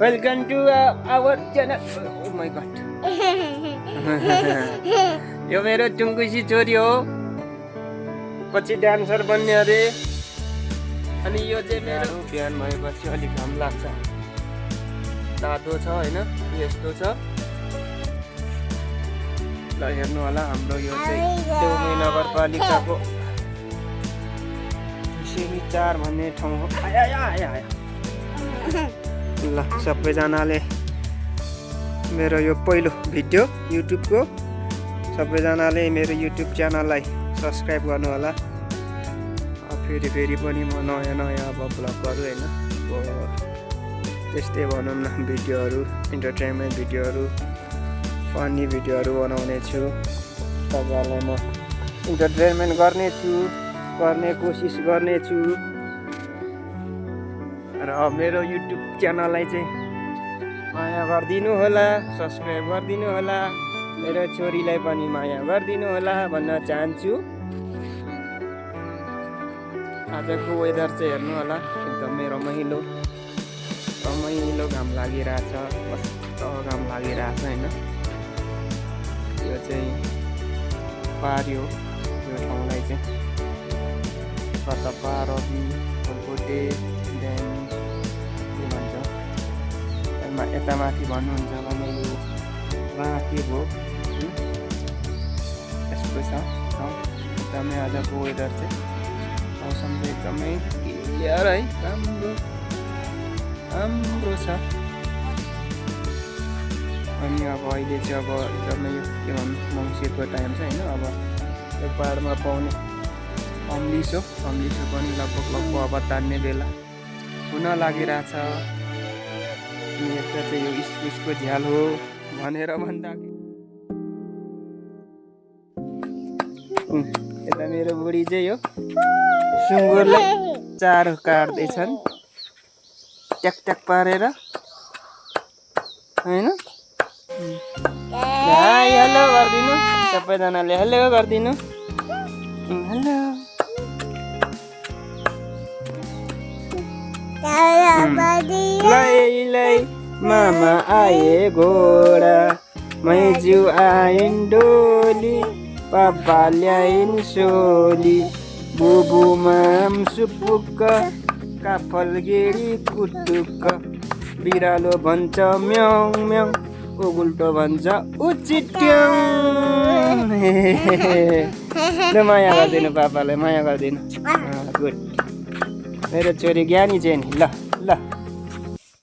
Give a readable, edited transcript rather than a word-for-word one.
Welcome to our channel. Oh my god. यो मेरो टुङ्गुसी छोरी हो, पछि डान्सर बन्ने अरे। अनि यो चाहिँ मेरो बिहान भएपछि अलिक घाम लाग्छ, तातो छ हैन, यस्तो छ। ल हेर्नु होला, हाम्रो यो चाहिँ देउमे नगरपालिकाको 4 भन्ने ठाउँ हो। ल सबैजनाले मेरो यो पहिलो भिडियो युट्युबको, सबैजनाले मेरो युट्युब च्यानललाई सब्सक्राइब गर्नु होला। फेरि पनि म नयाँ अब भ्लगहरू हैन, त्यस्तै भनौँ न, भिडियोहरू, इन्टरटेनमेन्ट भिडियोहरू, फनी भिडियोहरू बनाउने छु। तपाईँहरूलाई म इन्टरटेनमेन्ट गर्ने कोसिस गर्नेछु। र मेरो युट्युब च्यानललाई चाहिँ माया गरिदिनु होला, सब्सक्राइब गरिदिनु होला, मेरो छोरीलाई पनि माया गरिदिनु होला भन्न चाहन्छु। आजको वेदर चाहिँ हेर्नु होला, एकदमै रमाइलो घाम लागिरहेछ, कस्तो घाम लागिरहेछ हैन। यो चाहिँ पार्यो यो ठाउँलाई चाहिँ कतपा रवि कोटे देन के भन्छ, यता माथि भन्नुहुन्छ भने यो राँके भो, यस्तो छ। एकदमै आजको वेदर चाहिँ, मौसम चाहिँ एकदमै क्लियर है, राम्रो छ। अनि अब अहिले चाहिँ अब एकदमै यो के भन्नु, मङ्सिरको टाइम छ हैन। अब यो पाहाडमा पाउने अम्लिसो पनि लगभग अब तान्ने बेला हुन लागिरहेछ। अनि यता चाहिँ यो इस्कुसको झ्याल हो भनेर भन्दाखेरि यता मेरो बुढी चाहिँ यो सुँगुरलाई चारो काट्दैछन्, ट्याक पारेर हैन। हाई हेलो गरिदिनु, सबैजनाले हेलो गरिदिनु, हेलो। लै मामा आए घोडा, मैजू आइन् डोली, पापा ल्याइन् सोली, बुबु माम सुपुक्क, काफल गेडी कुटुक्क, बिरालो भन्छ म्याउ म्याउ, उगुल्टो भन्छ उचिट्याउ। ल माया गरिदिनु, पापालाई माया गरिदिनु। गुड, मेरो छोरी ज्ञानी चाहिँ नि। ल